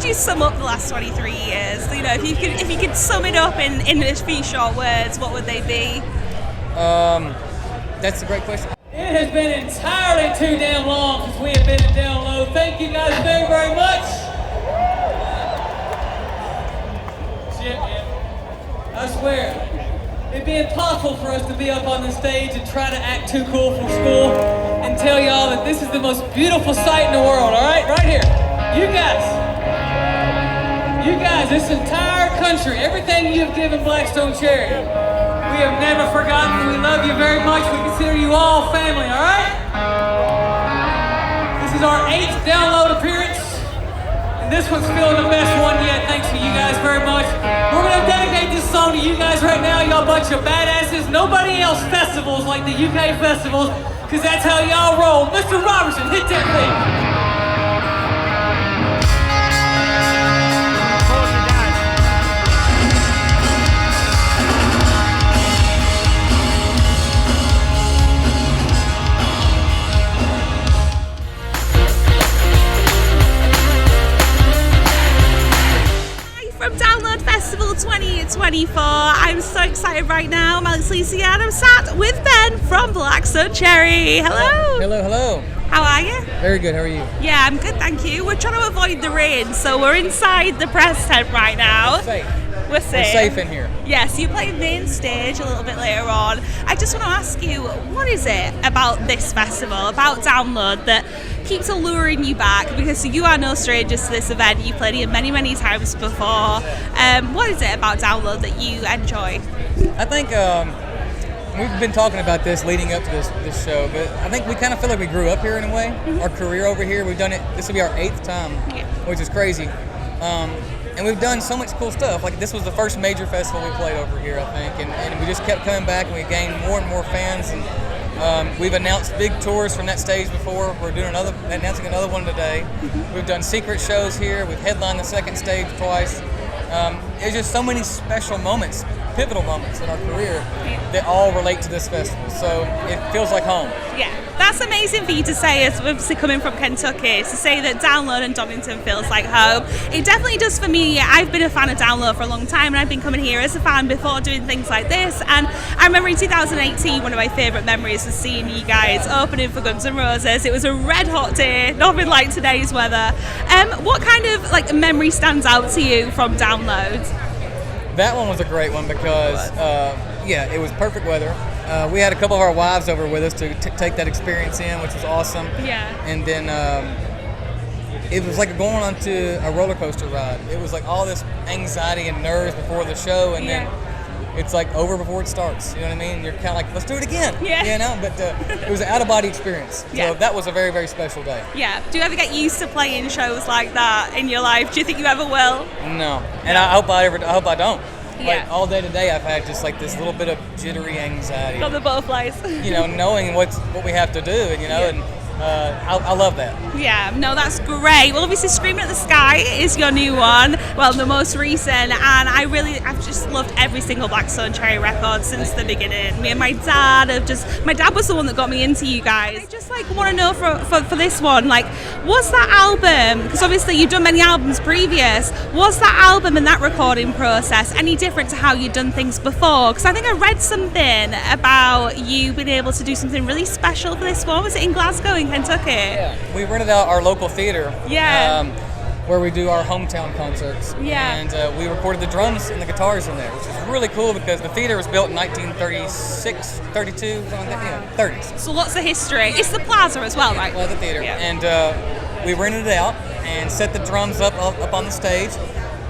would you sum up the last 23 years? You know, if you could sum it up in a few short words, what would they be? That's a great question. It has been entirely too damn long since we have been in Down Low. Thank you guys very, very much. Shit, man. I swear, it'd be impossible for us to be up on the stage and try to act too cool for school and tell y'all that this is the most beautiful sight in the world, all right? Right here. You guys, this entire country, everything you've given Blackstone Charity, we have never forgotten. We love you very much. We consider you all family, all right? This is our 8th download appearance, and this one's feeling the best one yet. Thanks to you guys very much. We're going to dedicate this song to you guys right now, y'all bunch of badasses. Nobody else festivals like the UK festivals, because that's how y'all roll. Mr. Robertson, hit that thing. From Download Festival 2024, I'm so excited right now. I'm Alicia and I'm sat with Ben from Blackstone Cherry. Hello. Hello. How are you? Very good. How are you? Yeah, I'm good, thank you. We're trying to avoid the rain, so we're inside the press tent right now. We're safe in here. Yes, you play main stage a little bit later on. I just want to ask you, what is it about this festival, about Download, that keeps alluring you back? Because you are no strangers to this event. You've played here many, many times before. What is it about Download that you enjoy? I think we've been talking about this leading up to this show, but I think we kind of feel like we grew up here in a way. Mm-hmm. Our career over here, we've done it. This will be our 8th time, which is crazy. And we've done so much cool stuff. Like, this was the first major festival we played over here, I think, and we just kept coming back, and we gained more and more fans. And we've announced big tours from that stage before. We're doing announcing another one today. We've done secret shows here. We've headlined the second stage twice. There's just so many special moments, pivotal moments in our career that all relate to this festival. So it feels like home. Yeah. That's amazing for you to say, as obviously coming from Kentucky, to say that Download and Donington feels like home. It definitely does for me. I've been a fan of Download for a long time, and I've been coming here as a fan before doing things like this. And I remember in 2018, one of my favourite memories was seeing you guys opening for Guns N' Roses. It was a red hot day, nothing like today's weather. What kind of memory stands out to you from Download? That one was a great one because, it was perfect weather. We had a couple of our wives over with us to take that experience in, which was awesome. Yeah. And then it was like going on to a roller coaster ride. It was like all this anxiety and nerves before the show, and then it's like over before it starts. You know what I mean? You're kind of like, let's do it again. Yeah. You know? But it was an out-of-body experience. So that was a very, very special day. Yeah. Do you ever get used to playing shows like that in your life? Do you think you ever will? No. And I hope I don't. Like, all day today, I've had just like this little bit of jittery anxiety. Got the butterflies. Knowing what we have to do, and I love that. Yeah, no, that's great. Well, obviously, Screaming at the Sky is your new one. Well, the most recent, and I've just loved every single Blackstone Cherry record since the beginning. Me and my dad my dad was the one that got me into you guys. I just want to know for this one, was that album, because obviously you've done many albums previous, was that album and that recording process any different to how you'd done things before? Because I think I read something about you being able to do something really special for this one. Was it in Glasgow, in Kentucky? Yeah, we rented out our local theater. Yeah. Where we do our hometown concerts. Yeah. And we recorded the drums and the guitars in there, which is really cool because the theater was built in 1936, 32, something like that. 30s. So lots of history. It's the Plaza as well, right? Plaza Theater. Yeah. And we rented it out and set the drums up on the stage,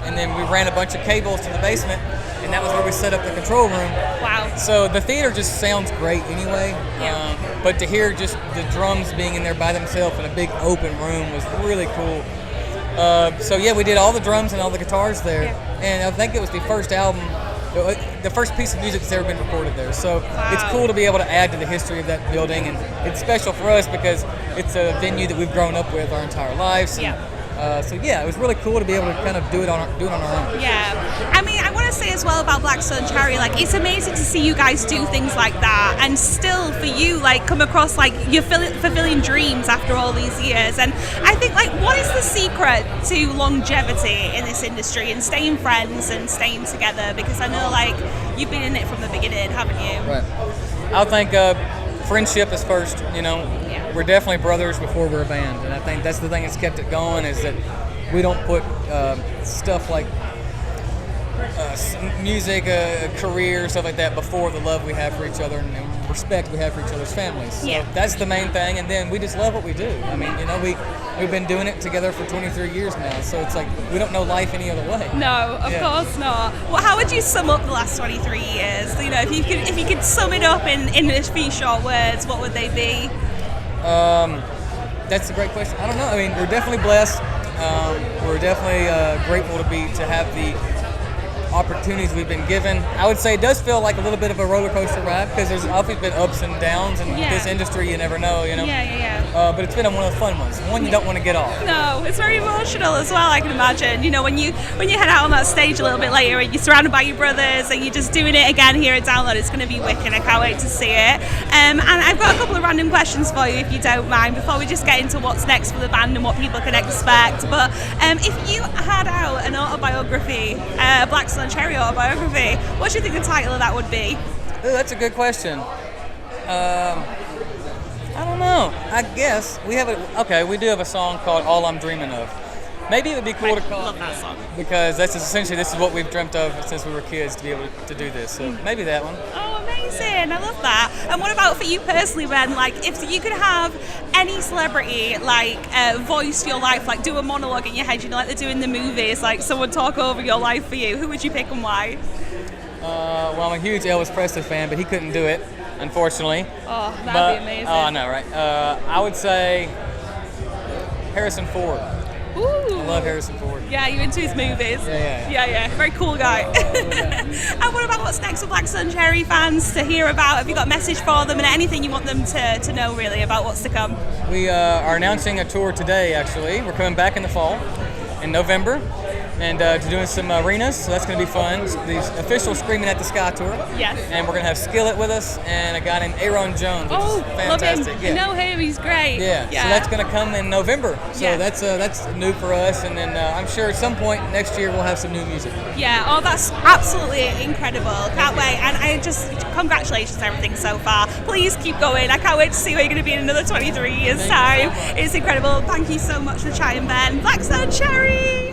and then we ran a bunch of cables to the basement, and that was where we set up the control room. Wow. So the theater just sounds great anyway. Yeah. But to hear just the drums being in there by themselves in a big open room was really cool. We did all the drums and all the guitars there, and I think it was the first album, the first piece of music that's ever been recorded there. So It's cool to be able to add to the history of that building, and it's special for us because it's a venue that we've grown up with our entire lives. And, it was really cool to be able to kind of do it on our own. Yeah, I mean, I want to say as well about Black Stone Cherry, like it's amazing to see you guys do things like that, and still for you like come across like you're fulfilling dreams after all these years. And I think like what is the secret to longevity in this industry and staying friends and staying together? Because I know like you've been in it from the beginning, haven't you? Right. I think friendship is first. You know, we're definitely brothers before we're a band, and I think that's the thing that's kept it going, is that we don't put stuff like music, career, stuff like that before the love we have for each other and respect we have for each other's families. So that's the main thing, and then we just love what we do. I mean, you know, we've been doing it together for 23 years now, so it's like we don't know life any other way. No, of course not. Well, how would you sum up the last 23 years? You know, if you could sum it up in a few short words, what would they be? That's a great question. I don't know. I mean, we're definitely blessed. We're definitely grateful to have the opportunities we've been given. I would say it does feel like a little bit of a roller coaster ride, because there's obviously been ups and downs, and this industry you never know, you know. But it's been one of the fun ones, one you don't want to get off. No, it's very emotional as well, I can imagine. You know, when you head out on that stage a little bit later and you're surrounded by your brothers and you're just doing it again here at Download, it's going to be wicked. I can't wait to see it. And I've got a couple of random questions for you, if you don't mind, before we just get into what's next for the band and what people can expect. But if you had out an autobiography, a Black Stone Cherry autobiography, what do you think the title of that would be? Ooh, that's a good question. I don't know. I guess we do have a song called All I'm Dreaming Of. Maybe it would be cool to call it that song, because this is what we've dreamt of since we were kids, to be able to do this. So maybe that one. Oh, amazing. I love that. And what about for you personally, Ben? Like, if you could have any celebrity, like, voice your life, like, do a monologue in your head, you know, like they do in the movies, like, someone talk over your life for you, who would you pick and why? Well, I'm a huge Elvis Presley fan, but he couldn't do it, unfortunately. Oh, that'd be amazing. Oh, I know, right? I would say Harrison Ford. Ooh. I love Harrison Ford. Yeah, you into his movies? Yeah. Very cool guy. And what about what's next for Black Stone Cherry fans to hear about? Have you got a message for them and anything you want them to know really about what's to come? We are announcing a tour today, actually. We're coming back in the fall, in November, and doing some arenas, so that's going to be fun. The official Screaming at the Sky tour. Yes. And we're going to have Skillet with us and a guy named Aaron Jones, which is fantastic. Love him. I know him, he's great. Yeah, so that's going to come in November. So that's new for us, and then I'm sure at some point next year we'll have some new music. Yeah, oh, that's absolutely incredible. Can't wait. And I just, congratulations on everything so far. Please keep going. I can't wait to see where you're going to be in another 23 years' time. It's incredible. Thank you so much for chatting, Ben. Black Stone Cherry!